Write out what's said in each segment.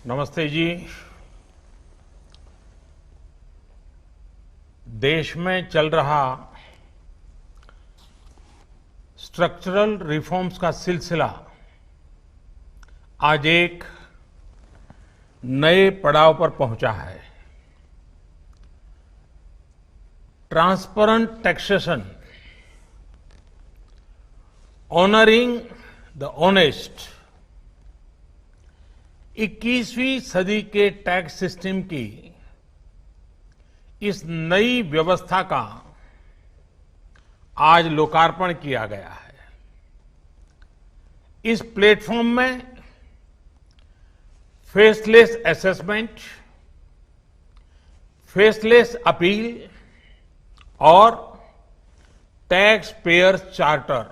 नमस्ते जी। देश में चल रहा स्ट्रक्चरल रिफॉर्म्स का सिलसिला आज एक नए पड़ाव पर पहुंचा है। Transparent taxation, honouring the honest, 21वीं सदी के टैक्स सिस्टम की इस नई व्यवस्था का आज लोकार्पण किया गया है। इस प्लेटफॉर्म में फेसलेस असेसमेंट, फेसलेस अपील और टैक्स पेयर चार्टर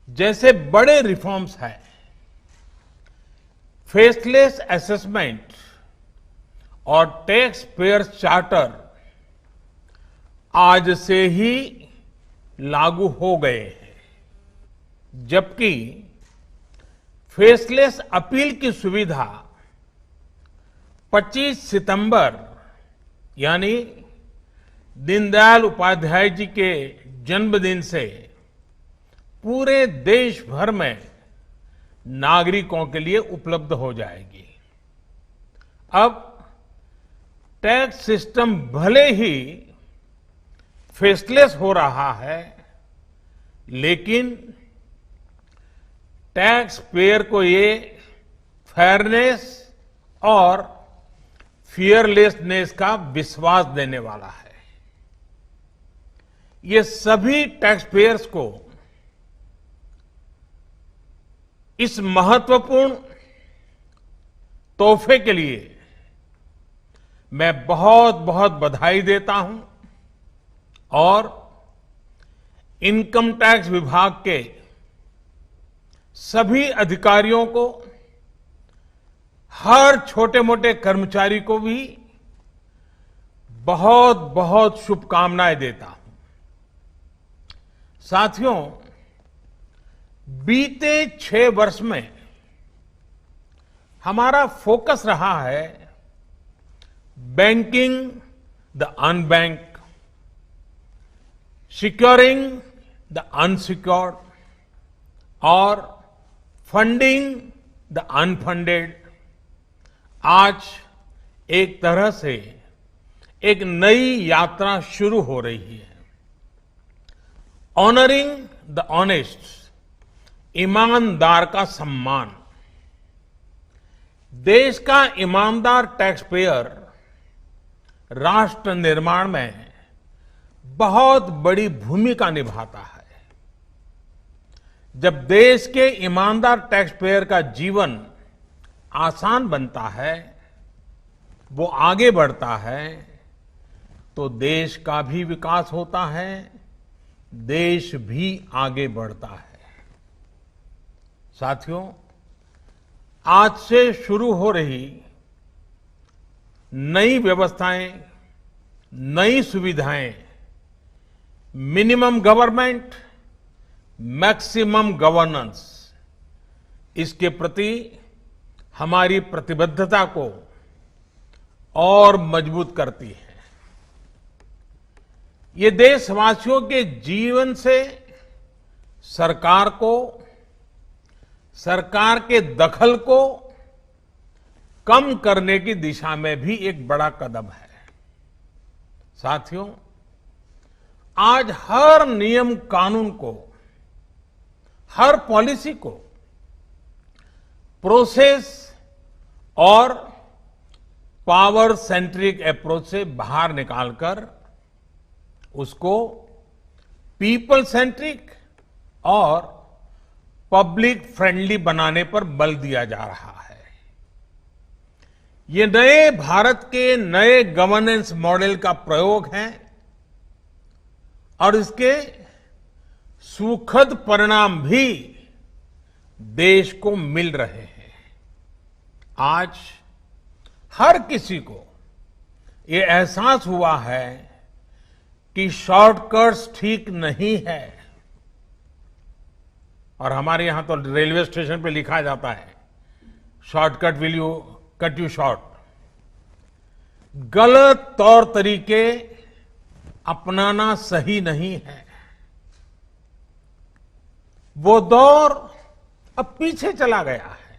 जैसे बड़े रिफॉर्म्स हैं। फेसलेस असेसमेंट और टैक्स पेयर चार्टर आज से ही लागू हो गए हैं, जबकि फेसलेस अपील की सुविधा 25 सितंबर यानी दीनदयाल उपाध्याय जी के जन्मदिन से पूरे देश भर में नागरिकों के लिए उपलब्ध हो जाएगी। अब टैक्स सिस्टम भले ही फेसलेस हो रहा है, लेकिन टैक्स पेयर को ये फेयरनेस और फियरलेसनेस का विश्वास देने वाला है। ये सभी टैक्स पेयर्स को इस महत्वपूर्ण तोहफे के लिए मैं बहुत बहुत बधाई देता हूं और इनकम टैक्स विभाग के सभी अधिकारियों को, हर छोटे मोटे कर्मचारी को भी बहुत बहुत शुभकामनाएं देता हूं। साथियों, बीते 6 वर्ष में हमारा फोकस रहा है banking the unbank, securing the unsecured और फंडिंग द अनफंडेड। आज एक तरह से एक नई यात्रा शुरू हो रही है। ऑनरिंग द ऑनेस्ट, ईमानदार का सम्मान। देश का ईमानदार टैक्स पेयर राष्ट्र निर्माण में बहुत बड़ी भूमिका निभाता है। जब देश के ईमानदार टैक्स पेयर का जीवन आसान बनता है, वो आगे बढ़ता है, तो देश का भी विकास होता है, देश भी आगे बढ़ता है। साथियों, आज से शुरू हो रही नई व्यवस्थाएं, नई सुविधाएं मिनिमम गवर्नमेंट, मैक्सिमम गवर्नेंस, इसके प्रति हमारी प्रतिबद्धता को और मजबूत करती है। ये देशवासियों के जीवन से सरकार को, सरकार के दखल को कम करने की दिशा में भी एक बड़ा कदम है। साथियों, आज हर नियम कानून को, हर पॉलिसी को प्रोसेस और पावर सेंट्रिक अप्रोच से बाहर निकालकर उसको पीपल सेंट्रिक और पब्लिक फ्रेंडली बनाने पर बल दिया जा रहा है। ये नए भारत के नए गवर्नेंस मॉडल का प्रयोग है और इसके सुखद परिणाम भी देश को मिल रहे हैं। आज हर किसी को ये एहसास हुआ है कि शॉर्टकट्स ठीक नहीं है। और हमारे यहां तो रेलवे स्टेशन पे लिखा जाता है, shortcut will you cut you short, गलत तौर तरीके अपनाना सही नहीं है। वो दौर अब पीछे चला गया है।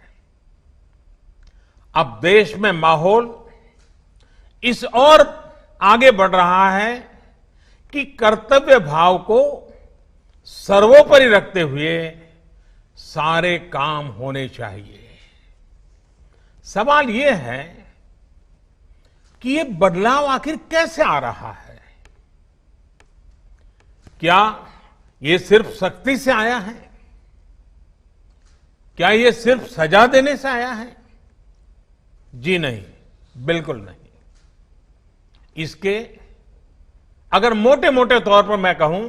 अब देश में माहौल इस ओर आगे बढ़ रहा है कि कर्तव्य भाव को सर्वोपरि रखते हुए सारे काम होने चाहिए। सवाल यह है कि ये बदलाव आखिर कैसे आ रहा है? क्या ये सिर्फ सख्ती से आया है? क्या ये सिर्फ सजा देने से आया है? जी नहीं, बिल्कुल नहीं। इसके अगर मोटे मोटे तौर पर मैं कहूं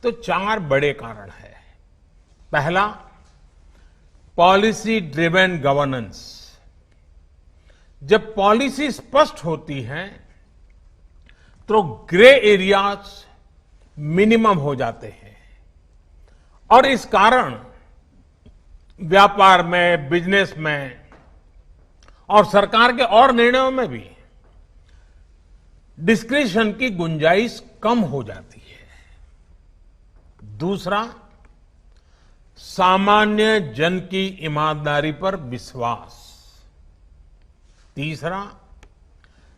तो 4 बड़े कारण हैं। पहला, पॉलिसी ड्रिवन गवर्नेंस। जब पॉलिसी स्पष्ट होती है तो ग्रे एरियाज मिनिमम हो जाते हैं और इस कारण व्यापार में, बिजनेस में और सरकार के और निर्णयों में भी डिस्क्रिशन की गुंजाइश कम हो जाती है। दूसरा, सामान्य जन की ईमानदारी पर विश्वास। तीसरा,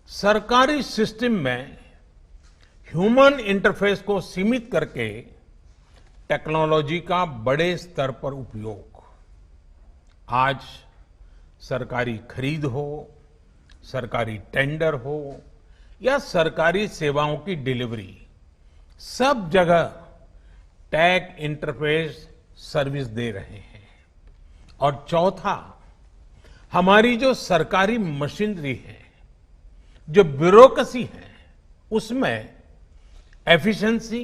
सरकारी सिस्टम में ह्यूमन इंटरफेस को सीमित करके टेक्नोलॉजी का बड़े स्तर पर उपयोग। आज सरकारी खरीद हो, सरकारी टेंडर हो या सरकारी सेवाओं की डिलीवरी, सब जगह टैग इंटरफेस सर्विस दे रहे हैं। और चौथा, हमारी जो सरकारी मशीनरी है, जो ब्यूरोक्रेसी है, उसमें एफिशिएंसी,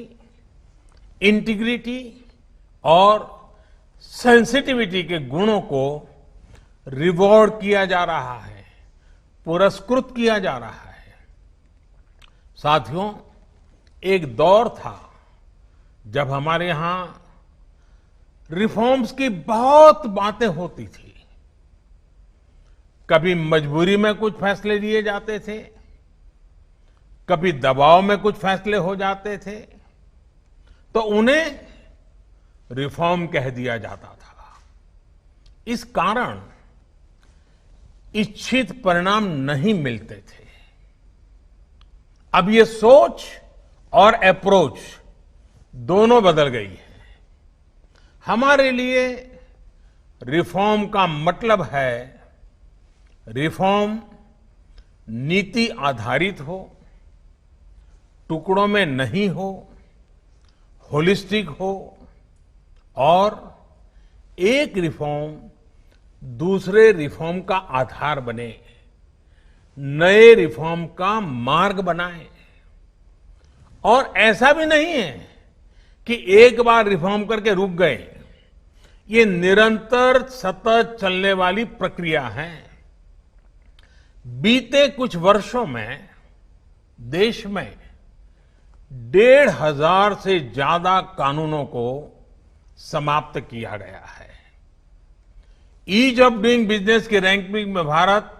इंटीग्रिटी और सेंसिटिविटी के गुणों को रिवॉर्ड किया जा रहा है, पुरस्कृत किया जा रहा है। साथियों, एक दौर था जब हमारे यहां रिफॉर्म्स की बहुत बातें होती थी। कभी मजबूरी में कुछ फैसले लिए जाते थे, कभी दबाव में कुछ फैसले हो जाते थे, तो उन्हें रिफॉर्म कह दिया जाता था। इस कारण इच्छित परिणाम नहीं मिलते थे। अब ये सोच और अप्रोच दोनों बदल गई है। हमारे लिए रिफॉर्म का मतलब है रिफॉर्म नीति आधारित हो, टुकड़ों में नहीं हो, होलिस्टिक हो और एक रिफॉर्म दूसरे रिफॉर्म का आधार बने, नए रिफॉर्म का मार्ग बनाए। और ऐसा भी नहीं है कि एक बार रिफॉर्म करके रुक गए। ये निरंतर सतत चलने वाली प्रक्रिया है। बीते कुछ वर्षों में देश में 1,500 से ज्यादा कानूनों को समाप्त किया गया है। ईज ऑफ डूइंग बिजनेस की रैंकिंग में भारत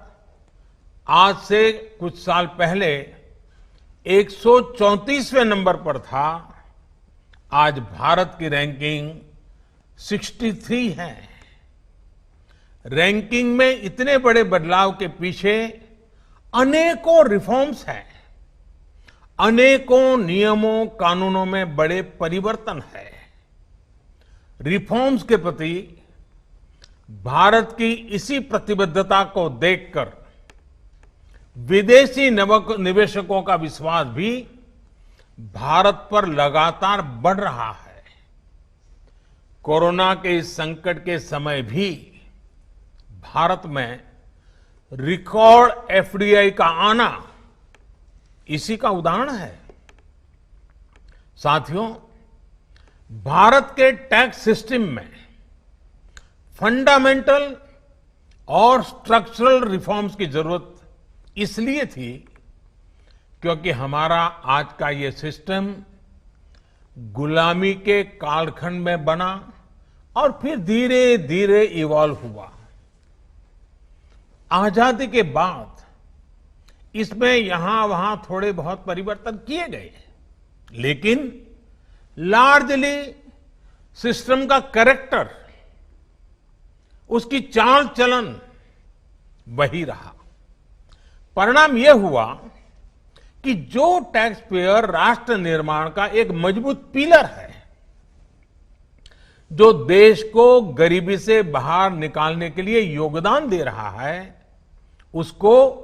आज से कुछ साल पहले 134वें नंबर पर था। आज भारत की रैंकिंग 63 है। रैंकिंग में इतने बड़े बदलाव के पीछे अनेकों रिफॉर्म्स हैं, अनेकों नियमों कानूनों में बड़े परिवर्तन है। रिफॉर्म्स के प्रति भारत की इसी प्रतिबद्धता को देखकर विदेशी निवेशकों का विश्वास भी भारत पर लगातार बढ़ रहा है। कोरोना के इस संकट के समय भी भारत में रिकॉर्ड एफडीआई का आना इसी का उदाहरण है। साथियों, भारत के टैक्स सिस्टम में फंडामेंटल और स्ट्रक्चरल रिफॉर्म्स की जरूरत इसलिए थी क्योंकि हमारा आज का ये सिस्टम गुलामी के कालखंड में बना और फिर धीरे धीरे इवॉल्व हुआ। आजादी के बाद इसमें यहां वहां थोड़े बहुत परिवर्तन किए गए, लेकिन लार्जली सिस्टम का कैरेक्टर, उसकी चाल चलन वही रहा। परिणाम यह हुआ कि जो टैक्स पेयर राष्ट्र निर्माण का एक मजबूत पिलर है, जो देश को गरीबी से बाहर निकालने के लिए योगदान दे रहा है, उसको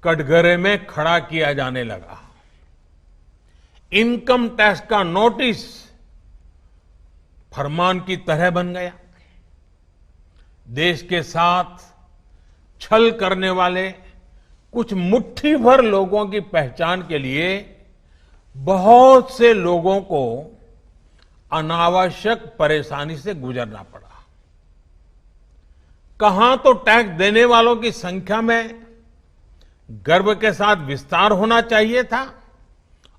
कटघरे में खड़ा किया जाने लगा। इनकम टैक्स का नोटिस फरमान की तरह बन गया। देश के साथ छल करने वाले कुछ मुट्ठी भर लोगों की पहचान के लिए बहुत से लोगों को अनावश्यक परेशानी से गुजरना पड़ा। कहां तो टैक्स देने वालों की संख्या में गर्व के साथ विस्तार होना चाहिए था,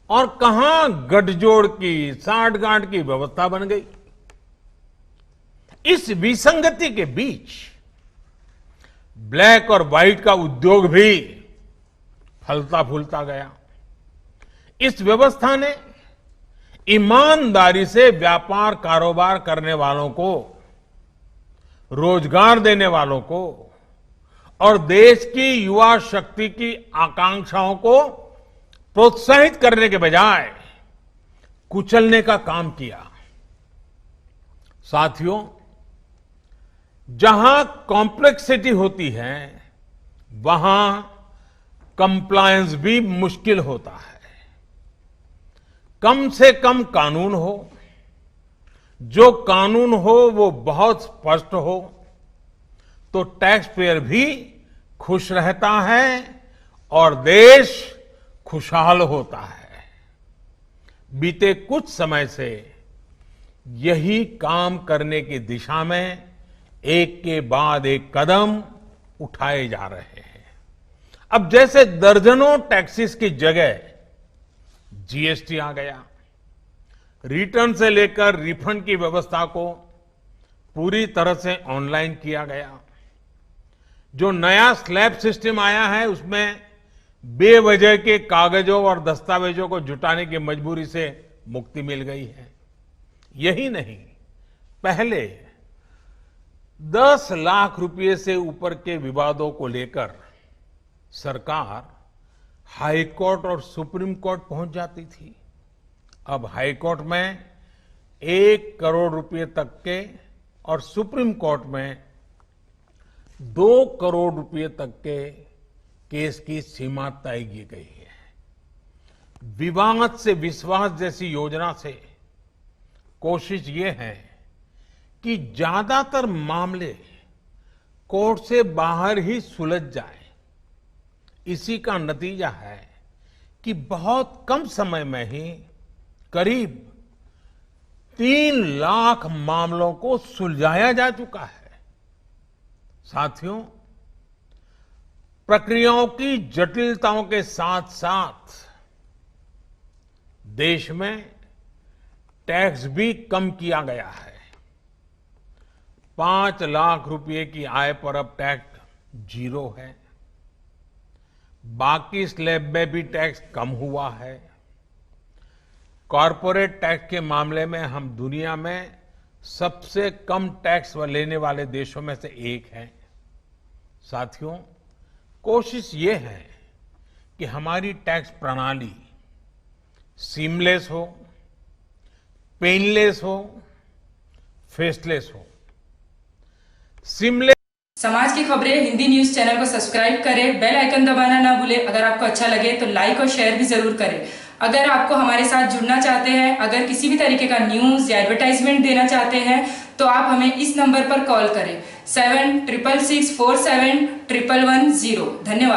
और कहां गठजोड़ की, साठगांठ की व्यवस्था बन गई। इस विसंगति के बीच ब्लैक और व्हाइट का उद्योग भी फलता फूलता गया। इस व्यवस्था ने ईमानदारी से व्यापार कारोबार करने वालों को, रोजगार देने वालों को और देश की युवा शक्ति की आकांक्षाओं को प्रोत्साहित करने के बजाय कुचलने का काम किया। साथियों, जहां कॉम्प्लेक्सिटी होती है, वहां कंप्लायंस भी मुश्किल होता है। कम से कम कानून हो, जो कानून हो वो बहुत स्पष्ट हो, तो टैक्स पेयर भी खुश रहता है और देश खुशहाल होता है। बीते कुछ समय से यही काम करने की दिशा में एक के बाद एक कदम उठाए जा रहे हैं। अब जैसे दर्जनों टैक्सेस की जगह जीएसटी आ गया, रिटर्न से लेकर रिफंड की व्यवस्था को पूरी तरह से ऑनलाइन किया गया। जो नया स्लैब सिस्टम आया है, उसमें बेवजह के कागजों और दस्तावेजों को जुटाने की मजबूरी से मुक्ति मिल गई है। यही नहीं, पहले 10 लाख रुपए से ऊपर के विवादों को लेकर सरकार हाई कोर्ट और सुप्रीम कोर्ट पहुंच जाती थी। अब हाई कोर्ट में 1 करोड़ रुपए तक के और सुप्रीम कोर्ट में 2 करोड़ रुपए तक के केस की सीमा तय की गई है। विवाद से विश्वास जैसी योजना से कोशिश ये है कि ज्यादातर मामले कोर्ट से बाहर ही सुलझ जाए। इसी का नतीजा है कि बहुत कम समय में ही करीब 3 लाख मामलों को सुलझाया जा चुका है। साथियों, प्रक्रियाओं की जटिलताओं के साथ साथ देश में टैक्स भी कम किया गया है। 5 लाख रुपए की आय पर अब टैक्स 0 है। बाकी स्लैब में भी टैक्स कम हुआ है। कॉरपोरेट टैक्स के मामले में हम दुनिया में सबसे कम टैक्स लेने वाले देशों में से एक हैं। साथियों, कोशिश ये है कि हमारी टैक्स प्रणाली सीमलेस हो, पेनलेस हो, फेसलेस हो। सीमलेस समाज की खबरें हिंदी न्यूज चैनल को सब्सक्राइब करें, बेल आइकन दबाना ना भूलें। अगर आपको अच्छा लगे तो लाइक और शेयर भी जरूर करें। अगर आपको हमारे साथ जुड़ना चाहते हैं, अगर किसी भी तरीके का न्यूज या एडवर्टाइजमेंट देना चाहते हैं, तो आप हमें इस नंबर पर कॉल करें 7666471110। धन्यवाद।